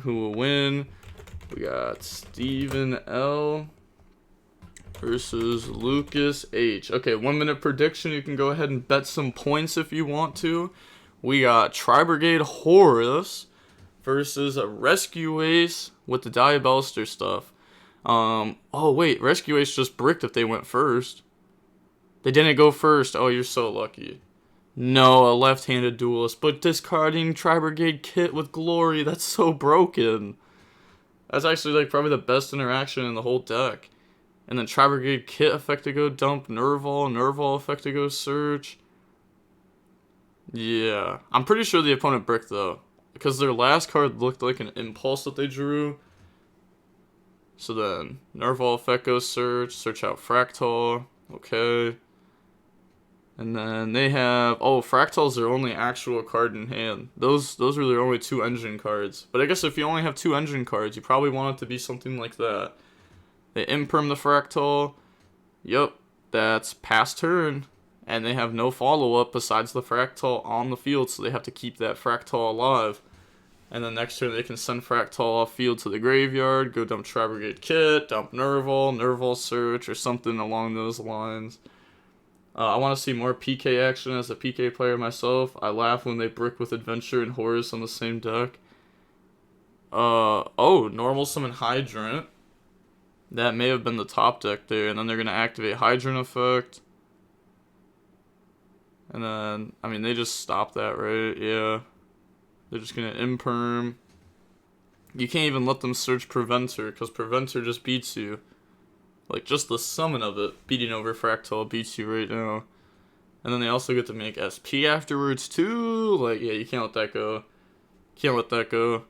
Who will win? We got Steven L versus Lucas H. Okay, 1 minute prediction. You can go ahead and bet some points if you want to. We got Tri-Brigade Horus versus a Rescue Ace with the Diabolister stuff. Oh wait, Rescue Ace just bricked if they went first. They didn't go first. Oh, you're so lucky. No, a left-handed duelist, but discarding Tri-Brigade kit with glory. That's so broken. That's actually like probably the best interaction in the whole deck. And then Tri-Brigade kit effect to go dump, Nerval effect to go search. Yeah, I'm pretty sure the opponent bricked though, because their last card looked like an impulse that they drew. So then Nerval effect goes search out Fractal. Okay. And then they have, oh, Fractal's their only actual card in hand. Those are their only 2 engine cards. But I guess if you only have 2 engine cards, you probably want it to be something like that. They imperm the Fractal. Yup, that's past turn. And they have no follow-up besides the Fractal on the field, so they have to keep that Fractal alive. And then next turn they can send Fractal off field to the graveyard, go dump Tri-Brigade kit, dump Nerval search, or something along those lines. I want to see more PK action as a PK player myself. I laugh when they brick with Adventure and Horus on the same deck. Oh, normal summon Hydrant. That may have been the top deck there, and then they're going to activate Hydrant effect. And then, I mean, they just stopped that, right? Yeah. They're just going to imperm. You can't even let them search Preventer, because Preventer just beats you. Like, just the summon of it, beating over Fractal, beats you right now. And then they also get to make SP afterwards, too. Like, yeah, you can't let that go. Can't let that go.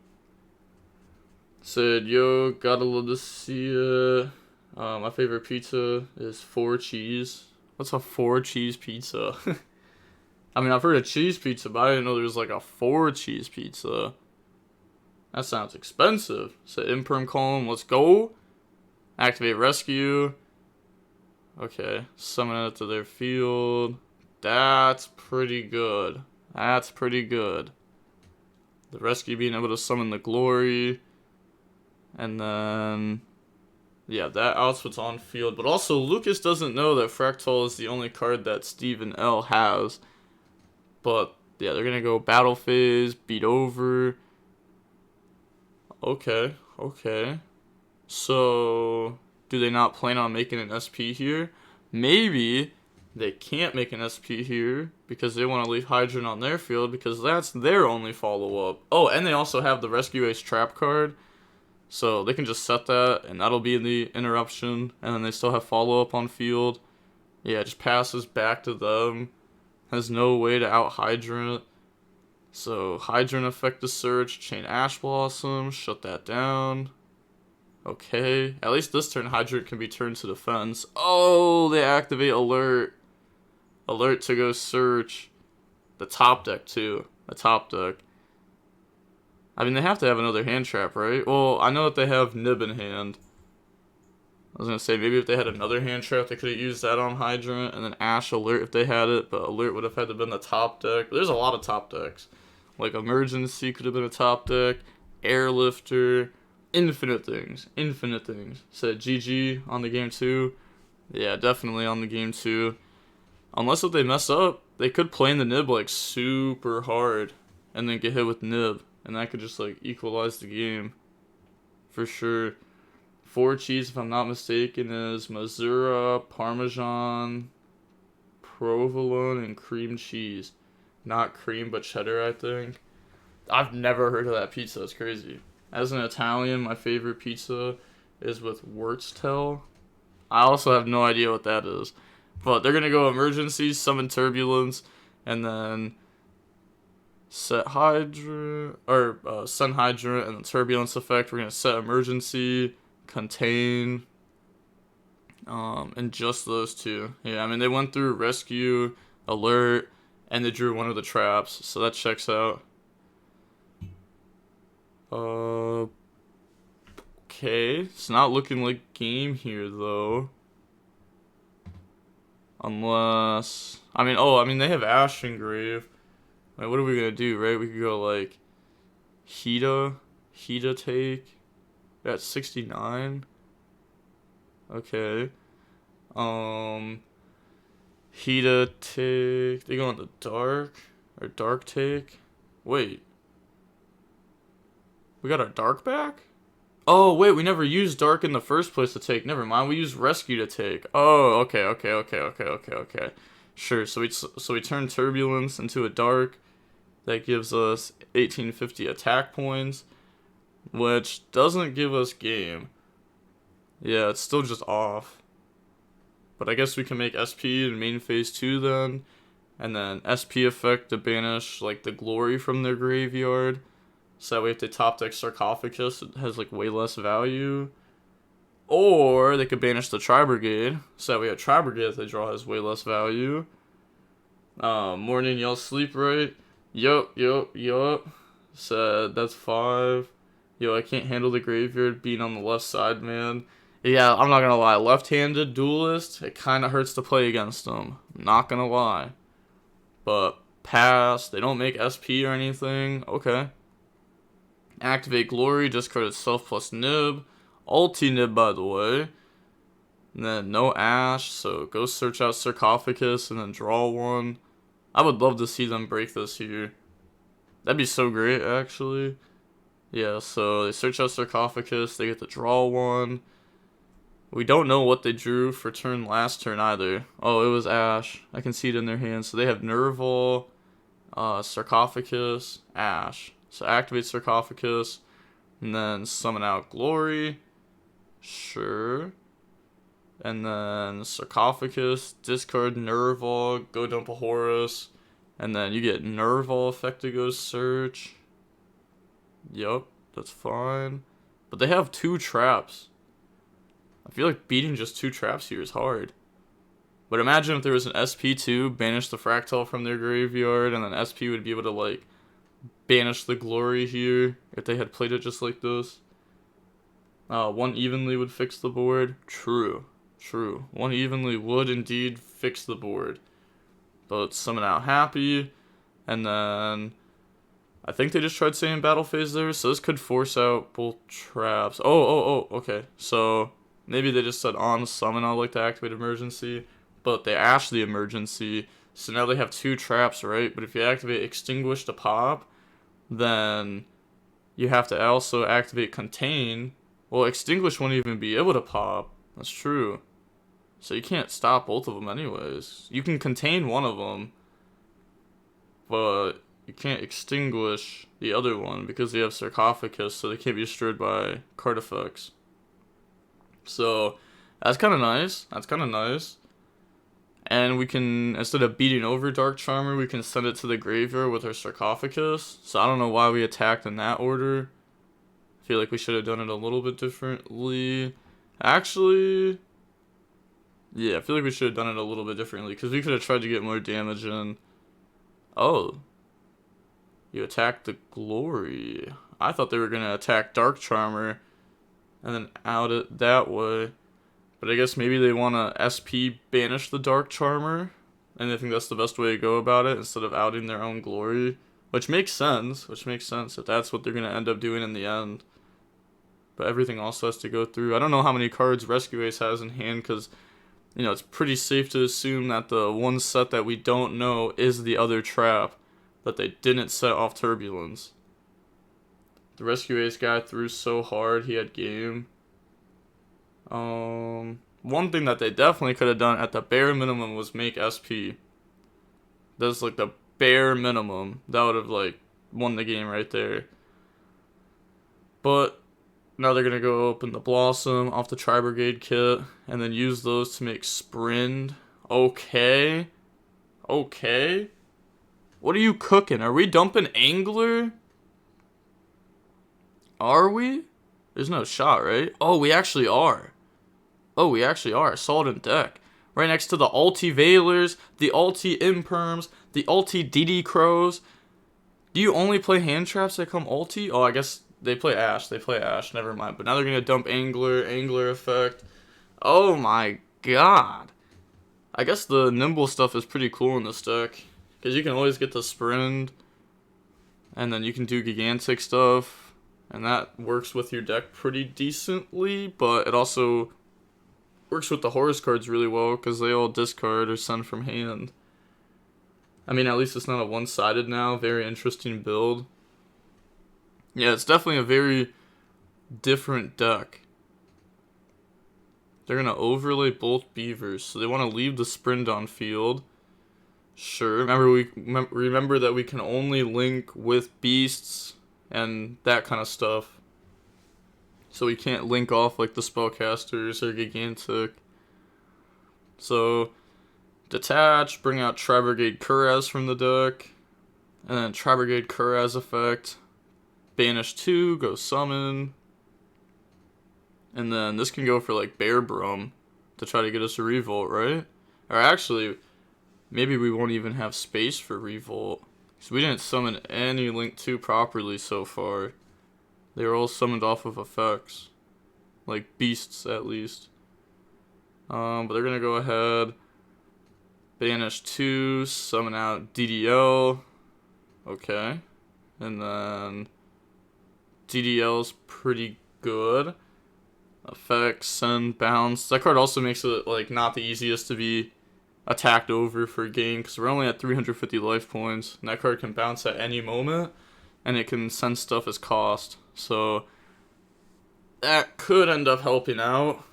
Said, yo, gotta love to see it. My favorite pizza is 4 cheese. What's a 4 cheese pizza? I mean, I've heard of cheese pizza, but I didn't know there was like a 4 cheese pizza. That sounds expensive. Said, imperm column, let's go. Activate rescue. Okay, summon it to their field. That's pretty good. That's pretty good. The rescue being able to summon the glory. And then, yeah, that outputs on field. But also, Lucas doesn't know that Fractal is the only card that Steven L has. But, yeah, they're going to go battle phase, beat over. Okay, okay. So, do they not plan on making an SP here? Maybe they can't make an SP here because they want to leave Hydrant on their field because that's their only follow-up. Oh, and they also have the Rescue Ace trap card. So they can just set that, and that'll be in the interruption. And then they still have follow-up on field. Yeah, it just passes back to them. Has no way to out-Hydrant. So, Hydrant effect to search, Chain Ash Blossom, shut that down. Okay, at least this turn Hydrant can be turned to defense. Oh, they activate Alert. Alert to go search. The top deck, too. The top deck. I mean, they have to have another hand trap, right? Well, I know that they have Nib in hand. I was going to say, maybe if they had another hand trap, they could have used that on Hydrant, and then Ash Alert if they had it, but Alert would have had to have been the top deck. But there's a lot of top decks. Like, Emergency could have been a top deck, Airlifter, infinite things. Infinite things. Said GG on the game 2. Yeah, definitely on the game 2. Unless if they mess up, they could play in the Nib, like, super hard, and then get hit with Nib. And that could just, like, equalize the game. For sure. 4 cheese, if I'm not mistaken, is Missouri, Parmesan, provolone, and cream cheese. Not cream, but cheddar, I think. I've never heard of that pizza. It's crazy. As an Italian, my favorite pizza is with Wurtztel. I also have no idea what that is. But they're going to go Emergency, Summon Turbulence, and then set Hydrant, or send Hydrant, and the Turbulence effect. We're going to set Emergency, Contain, and just those 2. Yeah, I mean, they went through Rescue, Alert, and they drew one of the traps, so that checks out. Okay, it's not looking like game here, though. Unless, I mean, they have Ashen Grave. Like, what are we gonna do, right? We could go, like, Hita take. That's 69. Okay. Hita take. They go on the dark or dark take. Wait. We got our dark back? Oh, wait, we never used dark in the first place to take. Never mind, we used rescue to take. Oh, okay. Sure, so we turn turbulence into a dark. That gives us 1850 attack points, which doesn't give us game. Yeah, it's still just off. But I guess we can make SP in main phase 2 then. And then SP effect to banish like the glory from their graveyard. So that way if they top deck Sarcophagus, it has like way less value. Or they could banish the Tri-Brigade. So that way a Tri-Brigade they draw has way less value. Morning, y'all sleep right? Yup. Said that's 5. Yo, I can't handle the graveyard being on the left side, man. Yeah, I'm not gonna lie. Left-handed duelist, it kind of hurts to play against them. Not gonna lie. But pass, they don't make SP or anything. Okay. Activate Glory, discard itself plus Nib. Ulti Nib, by the way. And then no Ash, so go search out Sarcophagus and then draw one. I would love to see them break this here. That'd be so great, actually. Yeah, so they search out Sarcophagus, they get to draw one. We don't know what they drew for last turn either. Oh, it was Ash. I can see it in their hands. So they have Nerval, Sarcophagus, Ash. So activate Sarcophagus, and then summon out Glory. Sure. And then Sarcophagus, discard Nerval, go dump a Horus. And then you get Nerval effect to go search. Yup, that's fine. But they have 2 traps. I feel like beating just 2 traps here is hard. But imagine if there was an SP2, banish the Fractal from their graveyard, and then SP would be able to, like, banish the Glory here if they had played it just like this. 1 evenly would fix the board. True. 1 evenly would indeed fix the board. But summon out Happy, and then I think they just tried saying battle phase there, so this could force out both traps. Oh, okay. So maybe they just said on summon I'd like to activate emergency, but they ashed the emergency, so now they have 2 traps, right? But if you activate extinguish to pop, then you have to also activate contain. Well, extinguish won't even be able to pop. That's true. So you can't stop both of them anyways. You can contain one of them, but you can't extinguish the other one because they have Sarcophagus, so they can't be destroyed by card effects. So that's kind of nice. And we can, instead of beating over Dark Charmer, we can send it to the graveyard with our Sarcophagus. So I don't know why we attacked in that order. I feel like we should have done it a little bit differently. Actually, yeah, I feel like we should have done it a little bit differently because we could have tried to get more damage in. Oh. You attacked the Glory. I thought they were going to attack Dark Charmer and then out it that way. But I guess maybe they want to SP banish the Dark Charmer. And I think that's the best way to go about it instead of outing their own Glory. Which makes sense if that's what they're going to end up doing in the end. But everything also has to go through. I don't know how many cards Rescue Ace has in hand because, you know, it's pretty safe to assume that the one set that we don't know is the other trap that they didn't set off Turbulence. The Rescue Ace guy threw so hard he had game. One thing that they definitely could have done at the bare minimum was make SP. That's like the bare minimum. That would have like won the game right there. But now they're gonna go open the Blossom off the Tri-Brigade kit and then use those to make Sprint. Okay. What are you cooking? Are we dumping Angler? Are we? There's no shot, right? Oh, we actually are. Solid in deck. Right next to the Ulti Veilers, the Ulti Imperms, the Ulti DD Crows. Do you only play hand traps that come Ulti? Oh, I guess they play Ash. Never mind. But now they're going to dump Angler effect. Oh my god. I guess the Nimble stuff is pretty cool in this deck. Because you can always get the Sprint. And then you can do Gigantic stuff. And that works with your deck pretty decently, but it also works with the Horus cards really well because they all discard or send from hand. I mean, at least it's not a one-sided now. Very interesting build. Yeah, it's definitely a very different deck. They're going to overlay both beavers, so they want to leave the sprint on field. Sure. Remember that we can only link with beasts and that kind of stuff. So we can't link off like the spellcasters or Gigantic. So detach, bring out Tri-Brigade Kuraz from the deck, and then Tri-Brigade Kuraz effect. Banish 2, go summon. And then this can go for like Bear Brum to try to get us a Revolt, right? Or actually, maybe we won't even have space for Revolt. Because we didn't summon any Link 2 properly so far. They were all summoned off of effects. Like beasts, at least. But they're going to go ahead. Banish 2, summon out DDL. Okay. And then DDL's pretty good. Effects, send, bounce. That card also makes it like not the easiest to be attacked over for a game because we're only at 350 life points. And that card can bounce at any moment. And it can send stuff as cost. So that could end up helping out.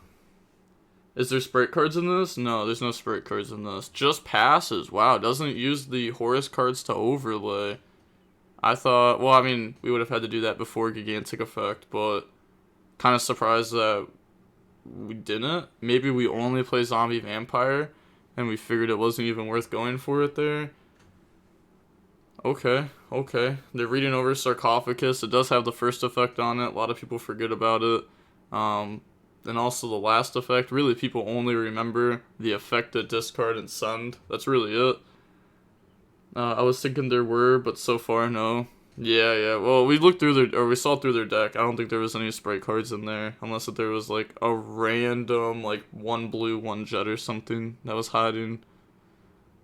Is there sprite cards in this? No, there's no sprite cards in this. Just passes. Wow, doesn't use the Horus cards to overlay. I thought, well, I mean, we would have had to do that before Gigantic effect, but kind of surprised that we didn't. Maybe we only play Zombie Vampire, and we figured it wasn't even worth going for it there. Okay. They're reading over Sarcophagus. It does have the first effect on it. A lot of people forget about it. And also the last effect. Really, people only remember the effect that discard and send. That's really it. I was thinking there were, but so far, no. Yeah. Well, we saw through their deck. I don't think there was any sprite cards in there, unless if there was like a random like 1 blue, 1 jet or something that was hiding.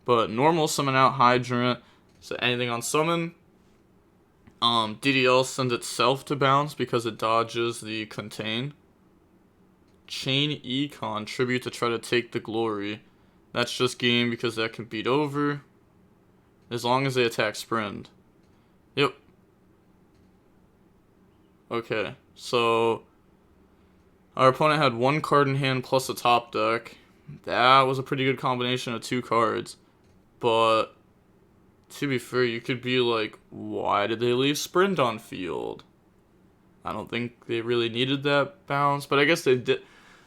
But normal summon out Hydrant. So anything on summon. DDL sends itself to bounce because it dodges the contain. Chain Econ, tribute to try to take the glory. That's just game because that can beat over. As long as they attack sprint. Yep. Okay, so our opponent had 1 card in hand plus a top deck. That was a pretty good combination of 2 cards. But to be fair, you could be like, why did they leave sprint on field? I don't think they really needed that bounce, but I guess they did.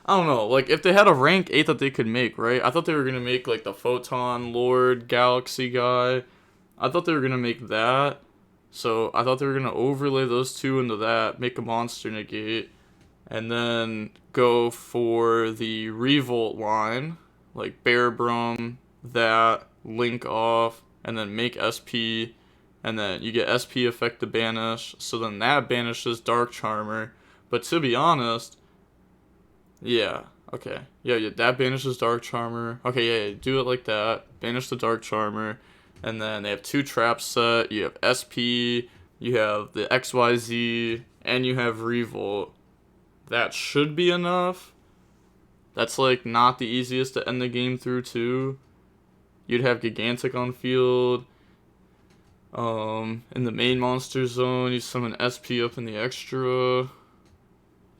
I don't know, like, if they had a rank 8 that they could make, right? I thought they were going to make, like, the Photon Lord Galaxy guy. I thought they were going to make that. So, I thought they were going to overlay those 2 into that, make a monster negate, and then go for the Revolt line, like Bear Brum, that, Link off, and then make SP, and then you get SP effect to banish, so then that banishes Dark Charmer. But to be honest, yeah, okay. Yeah, that banishes Dark Charmer. Okay, yeah, do it like that. Banish the Dark Charmer. And then they have 2 traps set. You have SP, you have the XYZ, and you have Revolt. That should be enough. That's, like, not the easiest to end the game through, too. You'd have Gigantic on field. In the main monster zone, you summon SP up in the extra.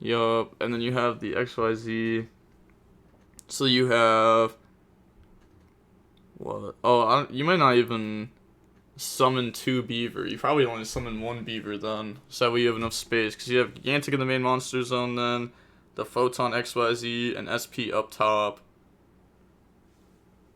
Yup, and then you have the XYZ. So you have what? Oh, you might not even summon 2 beaver. You probably only summon 1 beaver then, so that way you have enough space. Because you have Gigantic in the main monster zone then, the Photon XYZ, and SP up top.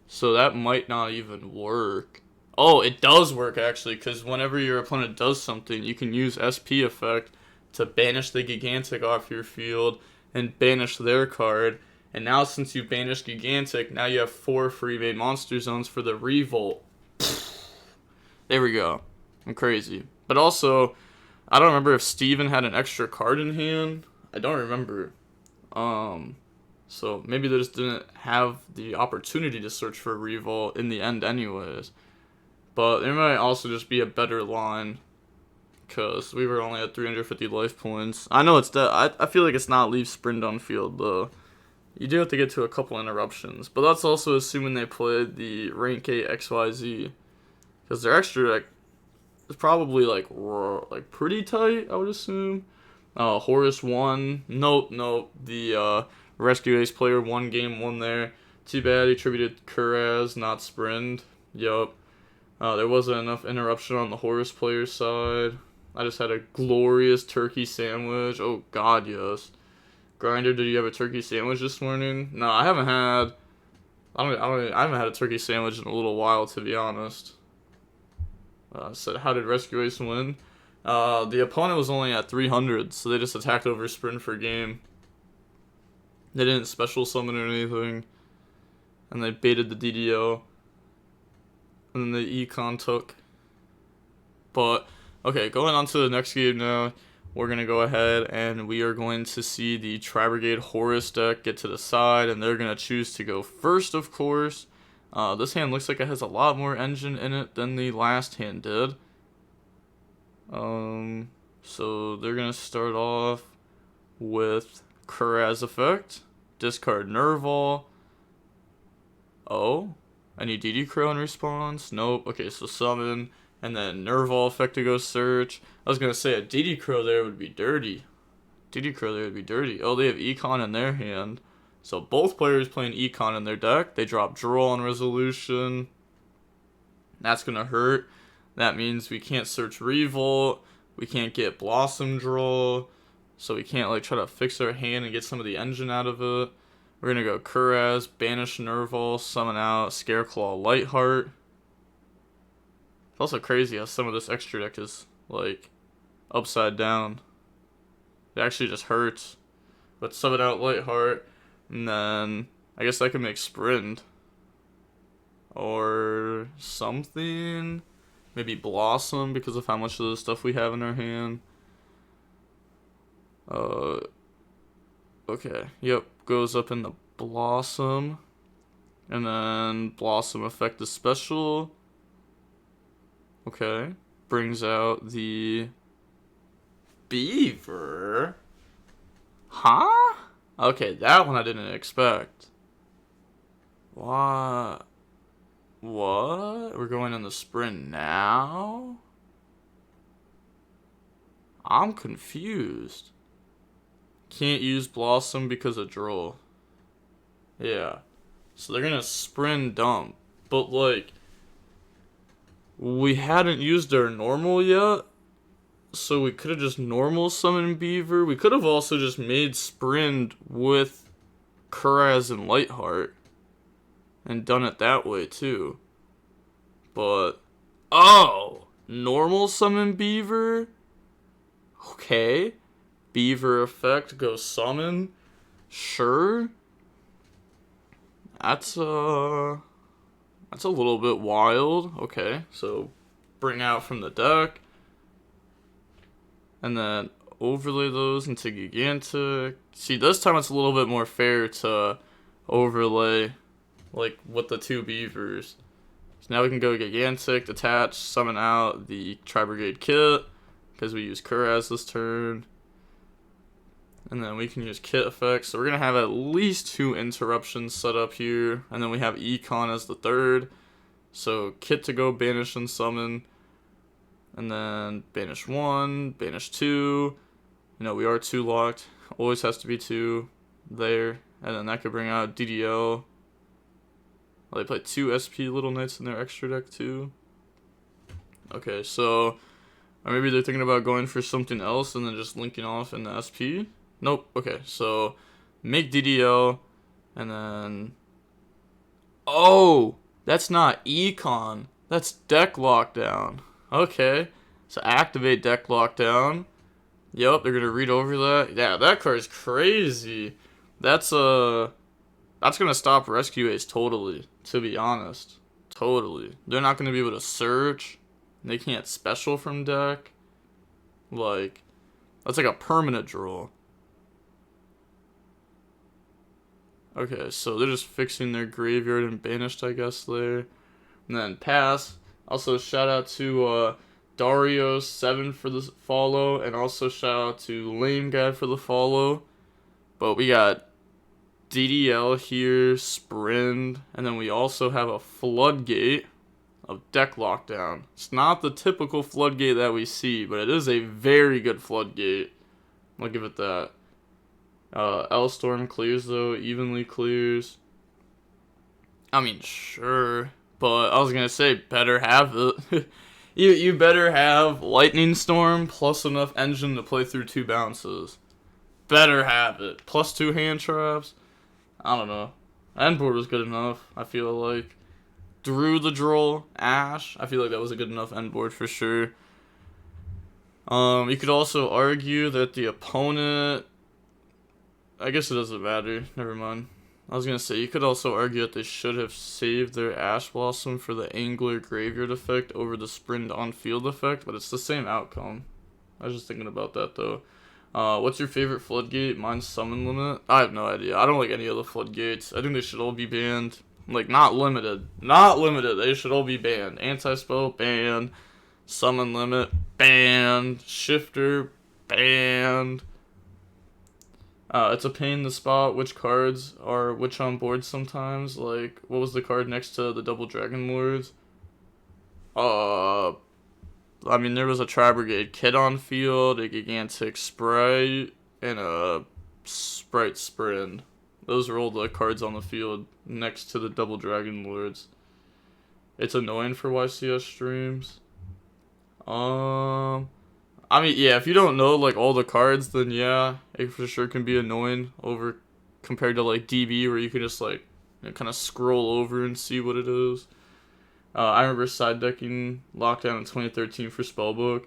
So that might not even work. Oh, it does work actually, because whenever your opponent does something, you can use SP effect to banish the Gigantic off your field and banish their card. And now since you banished Gigantic, now you have 4 free main monster zones for the Revolt. There we go. I'm crazy. But also, I don't remember if Steven had an extra card in hand. I don't remember. So maybe they just didn't have the opportunity to search for a Revolt in the end anyways. But there might also just be a better line. because we were only at 350 life points. I know it's that. I feel like it's not leave sprint on field, though. You do have to get to a couple interruptions, but that's also assuming they played the rank 8 XYZ, because their extra deck is probably like pretty tight, I would assume. Horus won. Nope. The Rescue Ace player won game 1 there. Too bad he attributed Kuraz, not Sprint. Yup. There wasn't enough interruption on the Horus player's side. I just had a glorious turkey sandwich. Oh god, yes. Grinder, did you have a turkey sandwich this morning? No, I haven't had. I haven't had a turkey sandwich in a little while, to be honest. Said, how did Rescue Ace win? The opponent was only at 300, so they just attacked over sprint for game. They didn't special summon or anything. And they baited the DDO. And then the econ took. But, okay, going on to the next game now. We're going to go ahead and we are going to see the Tri-Brigade Horus deck get to the side. And they're going to choose to go first, of course. This hand looks like it has a lot more engine in it than the last hand did. So they're going to start off with Kuraz effect. Discard Nerval. Oh, any DD Crow in response? Nope. Okay, so summon. And then Nerval effect to go search. I was going to say a DD Crow there would be dirty. Oh, they have Econ in their hand. So both players playing Econ in their deck. They drop Duel on Resolution. That's going to hurt. That means we can't search Revolt. We can't get Blossom Draw. So we can't like try to fix our hand and get some of the engine out of it. We're going to go Kuraz, banish Nerval, summon out Scareclaw Lightheart. It's also crazy how some of this extra deck is like upside down. It actually just hurts. But summon out Lightheart. And then I guess I can make Sprint. Or something. Maybe Blossom because of how much of the stuff we have in our hand. Okay. Yep. Goes up in the Blossom. And then Blossom effect is special. Okay. Brings out the Beaver. Huh? Okay, that one I didn't expect. What? We're going in the sprint now? I'm confused. Can't use Blossom because of Droll. Yeah. So they're gonna sprint dump. But like, we hadn't used our normal yet. So we could have just normal summoned Beaver. We could have also just made Sprint with Kuraz and Lightheart. And done it that way too. But, oh! Normal summon Beaver? Okay. Beaver effect, go summon. Sure. That's a little bit wild. Okay, so bring out from the deck. And then overlay those into Gigantic. See, this time it's a little bit more fair to overlay, like, with the two Beavers. So now we can go Gigantic, detach, summon out the Tri-Brigade kit, because we use Kuraz this turn. And then we can use kit effects. So we're going to have at least 2 interruptions set up here. And then we have Econ as the third. So kit to go banish and summon. And then banish 1, banish 2. You know, we are 2 locked. Always has to be 2 there. And then that could bring out DDO. Well, they play 2 SP Little Knights in their extra deck too. Okay, so or maybe they're thinking about going for something else and then just linking off in the SP. Nope. Okay, so make DDO. And then... oh! That's not Econ. That's deck lockdown. Okay, so activate deck lockdown. Yep, they're gonna read over that. Yeah, that card is crazy. That's gonna stop Rescue Ace totally, to be honest. Totally. They're not gonna be able to search. They can't special from deck. Like, that's like a permanent draw. Okay, so they're just fixing their graveyard and banished, I guess, there. And then pass. Also, shout out to Dario 7 for the follow, and also shout out to Lame Guy for the follow. But we got DDL here, Sprint, and then we also have a floodgate of deck lockdown. It's not the typical floodgate that we see, but it is a very good floodgate. I'll give it that. L-Storm clears though, evenly clears. I mean, sure, but I was gonna say better have it. you better have Lightning Storm plus enough engine to play through 2 bounces. Better have it. Plus 2 hand traps. I don't know. End board was good enough, I feel like. Drew the Droll, Ash. I feel like that was a good enough end board for sure. You could also argue that the opponent... I guess it doesn't matter. Never mind. I was going to say, you could also argue that they should have saved their Ash Blossom for the Angler Graveyard effect over the Sprint on field effect, but it's the same outcome. I was just thinking about that though. What's your favorite floodgate? Mine's Summon Limit. I have no idea. I don't like any of the floodgates. I think they should all be banned. Like, not limited. Not limited. They should all be banned. Anti-spell, banned. Summon Limit, banned. Shifter, banned. It's a pain in the spot which cards are which on board sometimes. Like, what was the card next to the Double Dragon Lords? I mean, there was a Tri-Brigade Kit on field, a Gigantic Sprite, and a Sprite Sprint. Those are all the cards on the field next to the Double Dragon Lords. It's annoying for YCS streams. I mean, yeah, if you don't know, like, all the cards, then yeah, it for sure can be annoying over compared to, like, DB, where you can just, like, you know, kind of scroll over and see what it is. I remember side decking Lockdown in 2013 for Spellbook.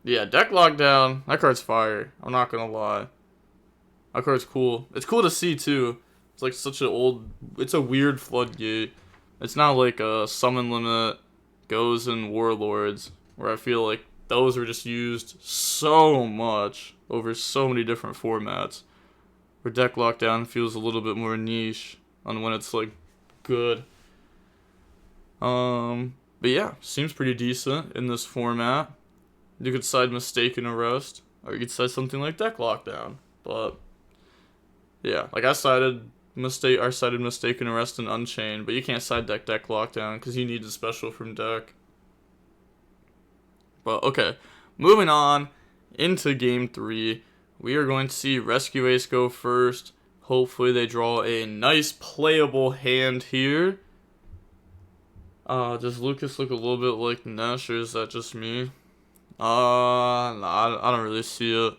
Yeah, deck Lockdown, that card's fire. I'm not gonna lie. That card's cool. It's cool to see, too. It's, like, such an old... It's a weird floodgate. It's not like a Summon Limit, Goes, and Warlords, where I feel like those were just used so much over so many different formats. Where deck Lockdown feels a little bit more niche on when it's, like, good. But yeah, seems pretty decent in this format. You could side Mistaken Arrest, or you could side something like Deck Lockdown. But yeah, like I sided Mistaken Arrest and Unchained, but you can't side deck Lockdown because you need the special from deck. But okay, moving on into game 3, we are going to see Rescue Ace go first. Hopefully they draw a nice playable hand here. Does Lucas look a little bit like Nesh, or is that just me? No, I don't really see it.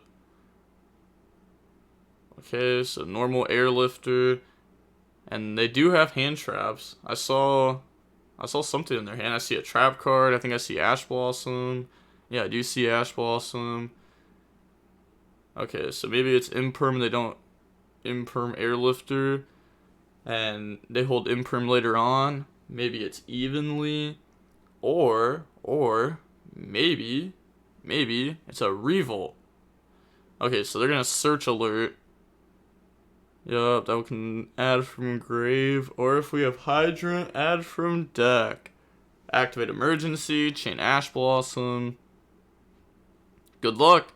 Okay, so normal Airlifter, and they do have hand traps. I saw something in their hand. I see a trap card. I think I see Ash Blossom. Yeah, I do see Ash Blossom. Okay, so maybe it's Imperm. They don't Imperm Airlifter, and they hold Imperm later on. Maybe it's evenly, or maybe it's a Revolt. Okay, so they're gonna Search Alert. Yup, that we can add from grave, or if we have Hydrant, add from deck. Activate Emergency, chain Ash Blossom. Good luck.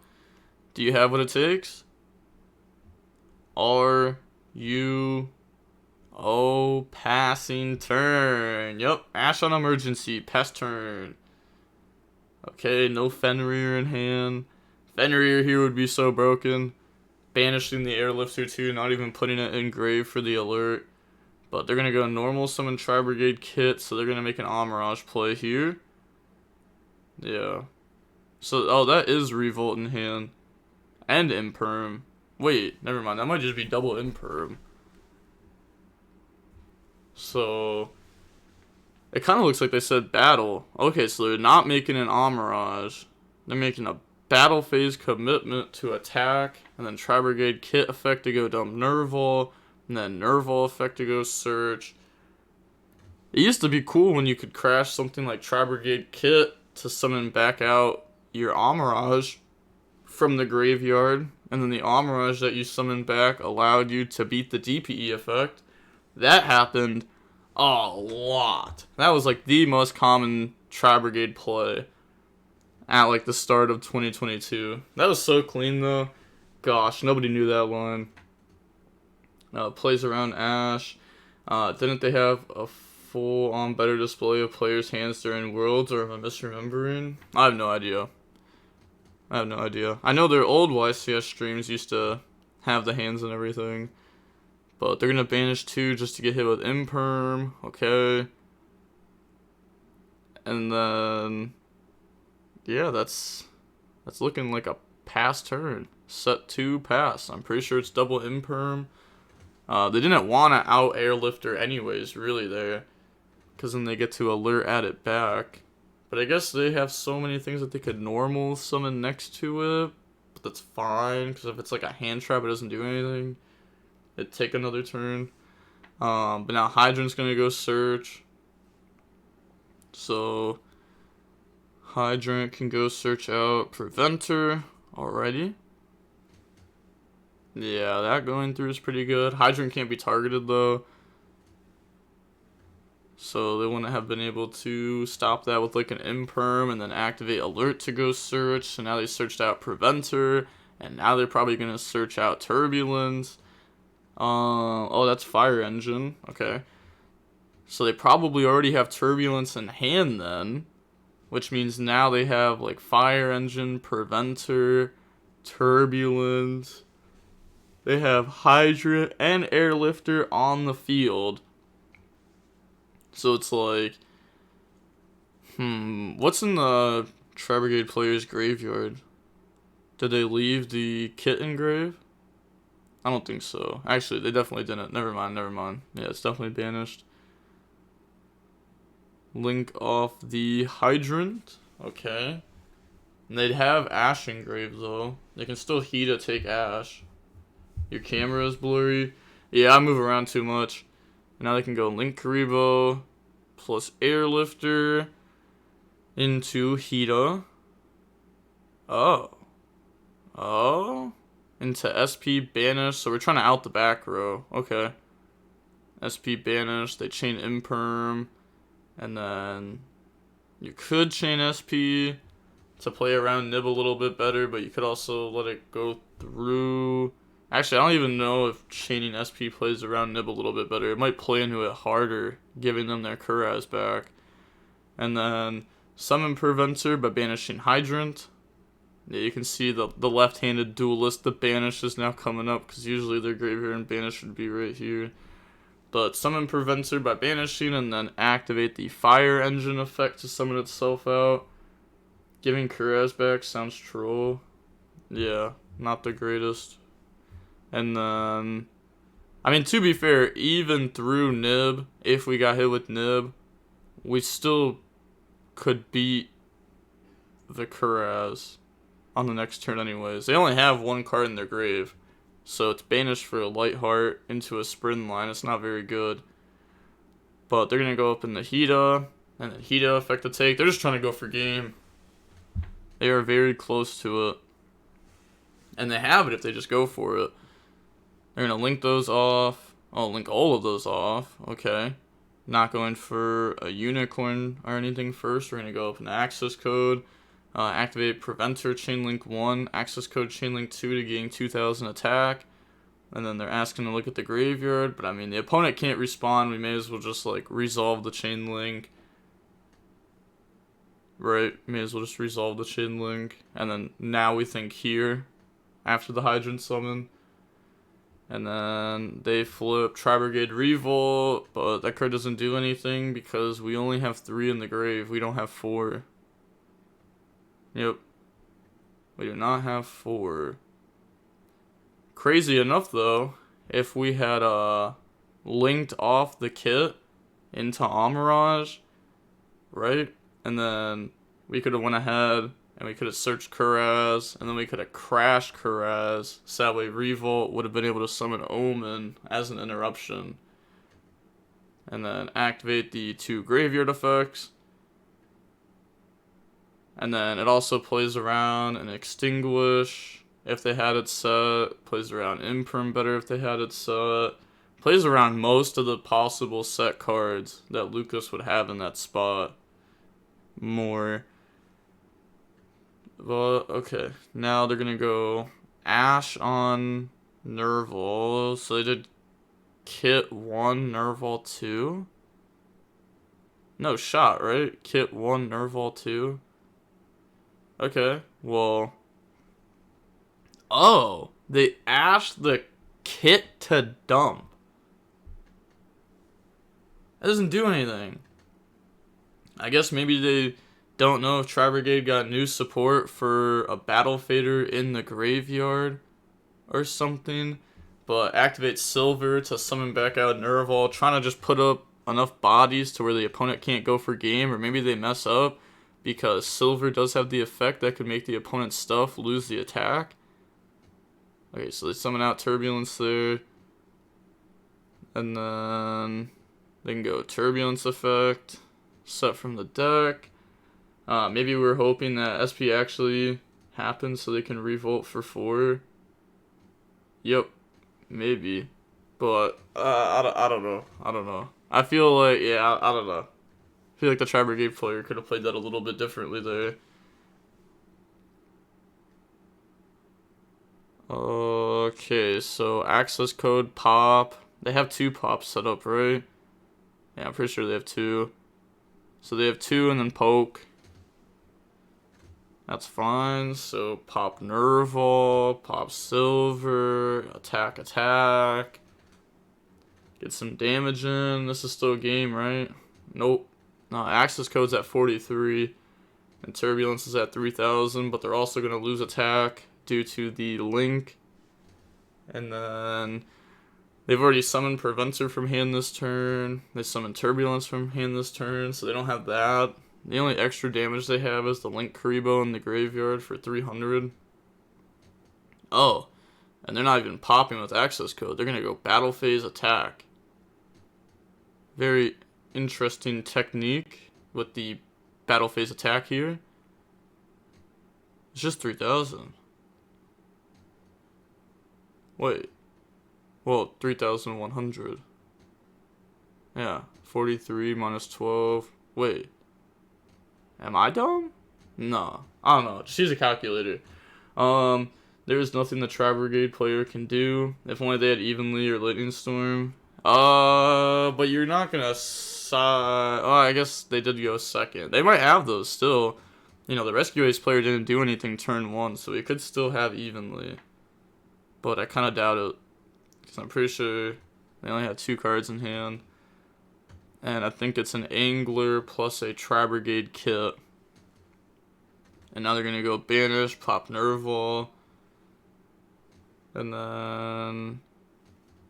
Do you have what it takes? YuGiOh passing turn. Yep, Ash on Emergency, pass turn. Okay, no Fenrir in hand. Fenrir here would be so broken. Banishing the Airlifter too, not even putting it in grave for the alert. But they're going to go normal summon Tri-Brigade Kit, so they're going to make an Amirage play here. Yeah. So, oh, that is Revolt in hand. And Imperm. Wait, never mind, that might just be double Imperm. So, it kind of looks like they said battle. Okay, so they're not making an Amirage. They're making a battle phase commitment to attack, and then Tri-Brigade Kit effect to go dump Nerval, and then Nerval effect to go search. It used to be cool when you could crash something like Tri-Brigade Kit to summon back out your Amirage from the graveyard, and then the Amirage that you summoned back allowed you to beat the DPE effect. That happened a lot. That was like the most common Tri-Brigade play. at like the start of 2022. That was so clean though. Gosh, nobody knew that line. Plays around Ash. Didn't they have a full-on better display of players' hands during Worlds, or am I misremembering? I have no idea. I know their old YCS streams used to have the hands and everything. But they're going to banish 2 just to get hit with Imperm. Okay. And then... yeah, that's looking like a pass turn. Set 2 pass. I'm pretty sure it's double Imperm. They didn't want to out airlifter anyways, really, there. Because then they get to alert at it back. But I guess they have so many things that they could normal summon next to it. But that's fine, because if it's like a hand trap, it doesn't do anything. It'd take another turn. But now Hydrant's going to go search. So Hydrant can go search out Preventer already. Yeah, that going through is pretty good. Hydrant can't be targeted though. So they wouldn't have been able to stop that with like an Imperm and then activate Alert to go search. So now they searched out Preventer. And now they're probably going to search out Turbulence. Oh, that's Fire Engine. Okay. So they probably already have Turbulence in hand then. Which means now they have like Fire Engine, Preventer, Turbulence. They have Hydrant and Airlifter on the field. So it's like, what's in the Tri-Brigade player's graveyard? Did they leave the kit in grave? I don't think so. Actually, they definitely didn't. Never mind. Yeah, it's definitely banished. Link off the Hydrant. Okay. And they'd have Ash in grave, though. They can still heat to take Ash. Your camera is blurry. Yeah, I move around too much. And now they can go Link Karibo plus Airlifter into Hita. Oh. Into SP banish. So we're trying to out the back row. Okay. SP banish. They chain Imperm. And then you could chain SP to play around Nib a little bit better, but you could also let it go through. Actually, I don't even know if chaining SP plays around Nib a little bit better. It might play into it harder, giving them their Kuraz back. And then summon Preventer by banishing Hydrant. Yeah, you can see the left-handed duelist, the banish is now coming up, because usually their graveyard and banish would be right here. But summon Preventer by banishing, and then activate the Fire Engine effect to summon itself out. Giving Kuraz back sounds troll. Yeah, not the greatest. And then, I mean, to be fair, even through Nib, if we got hit with Nib, we still could beat the Kuraz on the next turn anyways. They only have one card in their grave. So it's banished for a Light Heart into a Sprint line. It's not very good. But they're going to go up in the Hita. And then Hita effect to take. They're just trying to go for game. They are very close to it. And they have it if they just go for it. They're going to link those off. Oh, link all of those off. Okay. Not going for a Unicorn or anything first. We're going to go up in access code. Activate Preventer Chainlink 1, access code Chainlink 2 to gain 2000 attack. And then they're asking to look at the graveyard. But I mean, the opponent can't respond. We may as well just like resolve the Chainlink. Right, may as well just resolve the Chainlink. And then now we think here after the Hydrant summon. And then they flip Tri-Brigade Revolt. But that card doesn't do anything because we only have 3 in the grave. We don't have 4. Yep. We do not have 4. Crazy enough, though, if we had linked off the kit into Amirage, right? And then we could have went ahead and we could have searched Kuraz, and then we could have crashed Kuraz. So that way Revolt would have been able to summon Omen as an interruption. And then activate the 2 graveyard effects. And then it also plays around an Extinguish if they had it set. Plays around Imperm better if they had it set. Plays around most of the possible set cards that Lucas would have in that spot more. Well, okay. Now they're gonna go Ash on Nerval. So they did Kit 1, Nerval 2. No shot, right? Kit 1, Nerval 2. Okay, well. Oh, they ashed the Kit to dump. That doesn't do anything. I guess maybe they don't know if Tri-Brigade got new support for a Battle Fader in the graveyard or something. But activate Silver to summon back out Nerval, trying to just put up enough bodies to where the opponent can't go for game, or maybe they mess up because Silver does have the effect that could make the opponent's stuff lose the attack. Okay, so they summon out Turbulence there. And then they can go Turbulence effect, set from the deck. Maybe we're hoping that SP actually happens so they can revolt for 4. Yep, maybe. But I don't know. I don't know. I feel like, yeah, I don't know. I feel like the Tri-Brigade player could have played that a little bit differently there. Okay, so access code pop. They have 2 pops set up, right? Yeah, I'm pretty sure they have 2. So they have 2 and then poke. That's fine. So pop Nerval, pop Silver, attack, attack. Get some damage in. This is still a game, right? Nope. No, access code's at 43. And Turbulence is at 3,000, but they're also going to lose attack due to the link. And then they've already summoned Preventer from hand this turn. They summoned Turbulence from hand this turn, so they don't have that. The only extra damage they have is the Link Karibo in the graveyard for 300. Oh, and they're not even popping with access code. They're going to go Battle Phase Attack. Very interesting technique with the Battle Phase Attack here. It's just 3,000. Wait. Well, 3,100. Yeah, 43 minus 12. Wait. Am I dumb? No. I don't know. Just use a calculator. There is nothing the Tri-Brigade player can do. If only they had Evenly or Lightning Storm. But you're not gonna oh, I guess they did go second. They might have those still. You know, the Rescue Ace player didn't do anything turn 1, so he could still have Evenly. But I kind of doubt it. Because I'm pretty sure they only have 2 cards in hand. And I think it's an Angler plus a Tri-Brigade kit. And now they're going to go Banish, pop Nerval. And then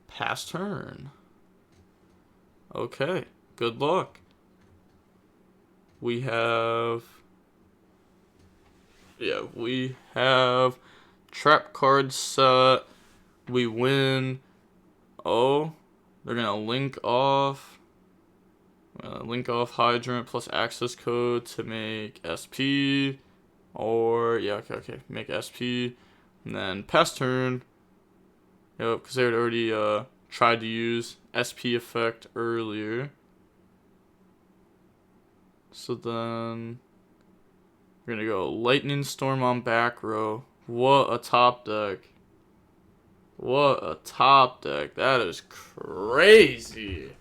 pass turn. Okay, good luck. We have trap card set. We win. Oh, they're going to link off. Link off Hydrant plus access code to make SP. Or, yeah, okay. Make SP. And then pass turn. Yep, because they had already tried to use SP effect earlier. So then we're going to go Lightning Storm on back row. What a top deck. What a top deck. That is crazy.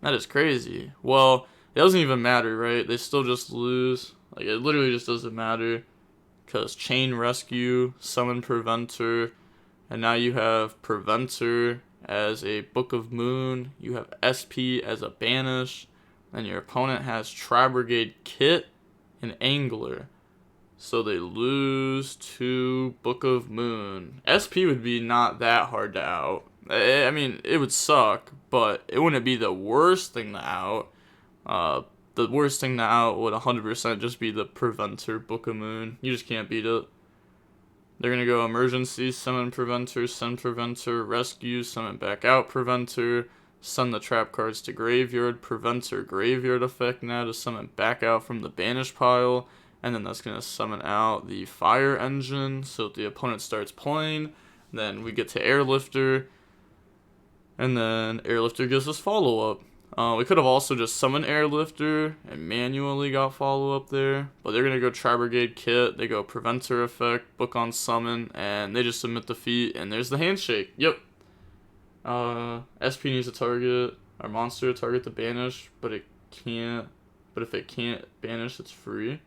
That is crazy. Well, it doesn't even matter, right? They still just lose. Like, it literally just doesn't matter. Because Chain Rescue, Summon Preventer, and now you have Preventer as a Book of Moon. You have SP as a Banish. And your opponent has Tri-Brigade Kit and Angler. So they lose to Book of Moon. SP would be not that hard to out. I mean, it would suck, but it wouldn't be the worst thing to out. The worst thing to out would 100% just be the Preventer Book of Moon. You just can't beat it. They're going to go Emergency, Summon Preventer, Send Preventer, Rescue, Summon back out Preventer, send the trap cards to Graveyard, Preventer Graveyard effect now to summon back out from the Banish pile, and then that's going to summon out the Fire Engine, so if the opponent starts playing, then we get to Airlifter, and then Airlifter gives us follow-up. We could have also just summoned Airlifter and manually got follow up there. But they're going to go Tri-Brigade Kit. They go Preventer Effect, Book on Summon, and they just submit defeat. And there's the Handshake. Yep. SP needs to target our monster to target the banish, but it can't. But if it can't banish, it's free.